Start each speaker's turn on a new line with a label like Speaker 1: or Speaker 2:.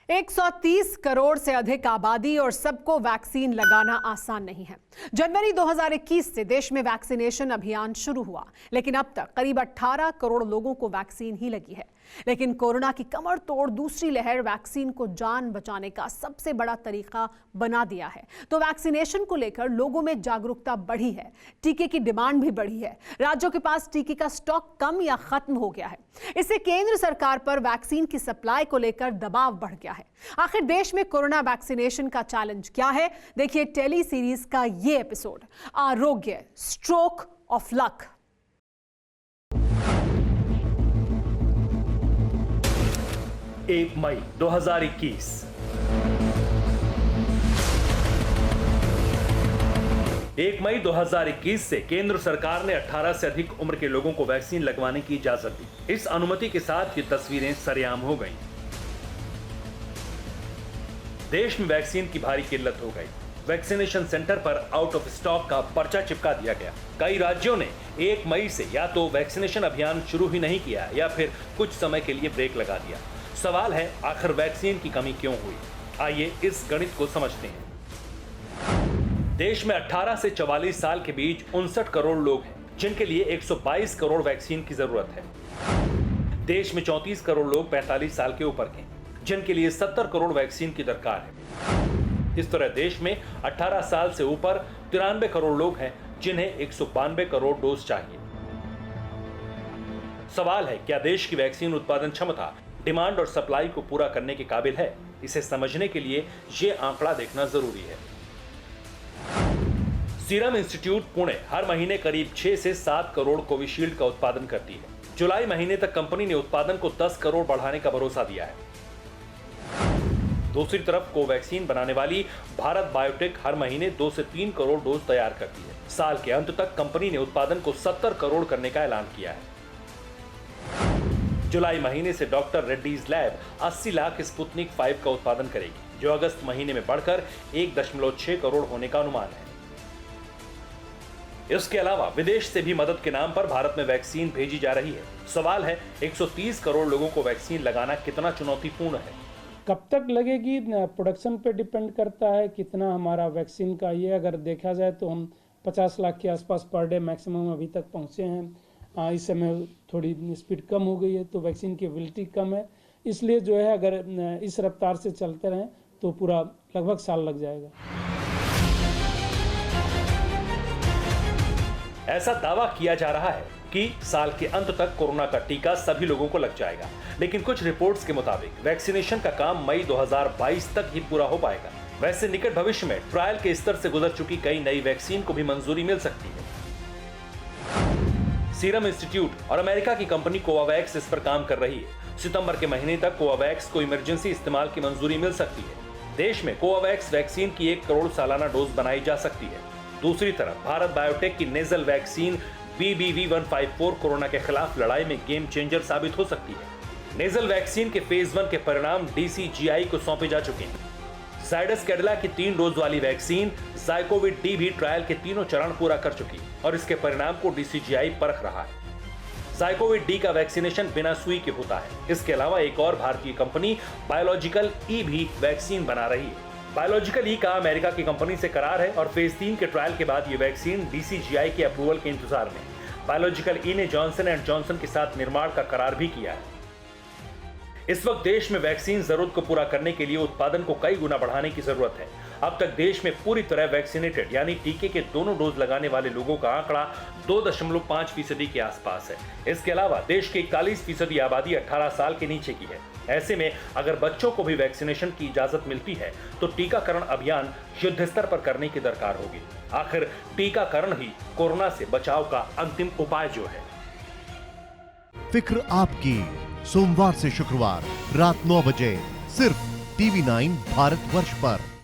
Speaker 1: 130 करोड़ से अधिक आबादी और सबको वैक्सीन लगाना आसान नहीं है। जनवरी 2021 से देश में वैक्सीनेशन अभियान शुरू हुआ, लेकिन अब तक करीब 18 करोड़ लोगों को वैक्सीन ही लगी है। लेकिन कोरोना की कमर तोड़ दूसरी लहर वैक्सीन को जान बचाने का सबसे बड़ा तरीका बना दिया है। तो वैक्सीनेशन को लेकर लोगों में जागरूकता बढ़ी है, टीके की डिमांड भी बढ़ी है। राज्यों के पास टीके का स्टॉक कम या खत्म हो गया है। इससे केंद्र सरकार पर वैक्सीन की सप्लाई को लेकर दबाव बढ़ गया है। आखिर देश में कोरोना वैक्सीनेशन का चैलेंज क्या है? देखिए टेली सीरीज का ये एपिसोड, आरोग्य स्ट्रोक ऑफ लक।
Speaker 2: एक मई 2021 1 मई 2021 से केंद्र सरकार ने 18 से अधिक उम्र के लोगों को वैक्सीन लगवाने की इजाजत दी। इस अनुमति के साथ ये तस्वीरें सरेआम हो गईं। देश में वैक्सीन की भारी किल्लत हो गई। वैक्सीनेशन सेंटर पर आउट ऑफ स्टॉक का पर्चा चिपका दिया गया। कई राज्यों ने 1 मई से या तो वैक्सीनेशन अभियान शुरू ही नहीं किया या फिर कुछ समय के लिए ब्रेक लगा दिया। सवाल है, आखिर वैक्सीन की कमी क्यों हुई? आइए इस गणित को समझते हैं। देश में 18 से 44 साल के बीच 59 करोड़ लोग हैं, जिनके लिए 122 करोड़ वैक्सीन की जरूरत है। देश में 34 करोड़ लोग 45 साल के ऊपर के, जिनके लिए 70 करोड़ वैक्सीन की दरकार है। इस तरह देश में 18 साल से ऊपर 93 करोड़ लोग हैं, जिन्हें 192 करोड़ डोज चाहिए। सवाल है, क्या देश की वैक्सीन उत्पादन क्षमता डिमांड और सप्लाई को पूरा करने के काबिल है? इसे समझने के लिए ये आंकड़ा देखना जरूरी है। सीरम इंस्टीट्यूट पुणे हर महीने करीब 6 से 7 करोड़ कोविशील्ड का उत्पादन करती है। जुलाई महीने तक कंपनी ने उत्पादन को 10 करोड़ बढ़ाने का भरोसा दिया है। दूसरी तरफ कोवैक्सीन बनाने वाली भारत बायोटेक हर महीने 2 से 3 करोड़ डोज तैयार करती है। साल के अंत तक कंपनी ने उत्पादन को 70 करोड़ करने का ऐलान किया है। जुलाई महीने से doctor Reddy's lab 80 lakh Sputnik 5 का उत्पादन करेगी, जो अगस्त महीने में बढ़कर 1.6 करोड़ होने का अनुमान है। इसके अलावा विदेश से भी मदद के नाम पर भारत में वैक्सीन भेजी जा रही है। सवाल है, 130 करोड़ लोगों को वैक्सीन लगाना कितना चुनौतीपूर्ण है?
Speaker 3: कब तक लगेगी, प्रोडक्शन पे डिपेंड करता है कितना हमारा वैक्सीन का। ये अगर देखा जाए तो हम 50 लाख के आसपास पर डे मैक्सिमम अभी तक पहुंचे हैं। इस समय थोड़ी स्पीड कम हो गई है, तो वैक्सीन की एबिलिटी कम है। इसलिए जो है, अगर इस रफ्तार से चलते रहें तो पूरा लगभग साल लग जाएगा।
Speaker 2: ऐसा दावा किया जा रहा है कि साल के अंत तक कोरोना का टीका सभी लोगों को लग जाएगा, लेकिन कुछ रिपोर्ट्स के मुताबिक वैक्सीनेशन का काम मई 2022 तक ही पूरा हो पाएगा। वैसे निकट भविष्य में ट्रायल के स्तर से गुजर चुकी कई नई वैक्सीन को भी मंजूरी मिल सकती है। सीरम इंस्टीट्यूट और अमेरिका की कंपनी कोवावैक्स इस पर काम कर रही है। सितंबर के महीने तक कोवावैक्स को इमरजेंसी इस्तेमाल की मंजूरी मिल सकती है। देश में कोवावैक्स वैक्सीन की 1 करोड़ सालाना डोज बनाई जा सकती है। दूसरी तरफ भारत बायोटेक की नेजल वैक्सीन BBV154 कोरोना के खिलाफ लड़ाई में गेम चेंजर साबित हो सकती है। नेजल वैक्सीन के फेज 1 के परिणाम DCGI को सौंपे जा चुके हैं। जायडस कैडिला की 3 डोज वाली वैक्सीन जाइकोविड डी भी ट्रायल के तीनों चरण पूरा कर चुकी और इसके परिणाम को DCGI परख रहा है। जाइकोविड डी का वैक्सीनेशन बिना सुई के होता है। इसके अलावा एक और भारतीय कंपनी बायोलॉजिकल ई भी वैक्सीन बना रही है। बायोलॉजिकल ई का अमेरिका की कंपनी से करार है और फेज 3 के ट्रायल के बाद ये वैक्सीन DCGI के अप्रूवल के इंतजार में। बायोलॉजिकल ई ने जॉनसन एंड जॉनसन के साथ निर्माण का करार भी किया है। इस वक्त देश में वैक्सीन जरूरत को पूरा करने के लिए उत्पादन को कई गुना बढ़ाने की जरूरत है। अब तक देश में पूरी तरह वैक्सीनेटेड यानी टीके के दोनों डोज लगाने वाले लोगों का आंकड़ा 2.5% के आसपास है। इसके अलावा देश की 41% आबादी 18 साल के नीचे की है। ऐसे में अगर बच्चों को भी वैक्सीनेशन की इजाजत मिलती है तो टीकाकरण अभियान युद्ध स्तर पर करने की दरकार होगी। आखिर टीकाकरण ही कोरोना से बचाव का अंतिम उपाय जो है।
Speaker 4: फिक्र आपकी, सोमवार से शुक्रवार रात 9 बजे सिर्फ TV9 भारतवर्ष पर।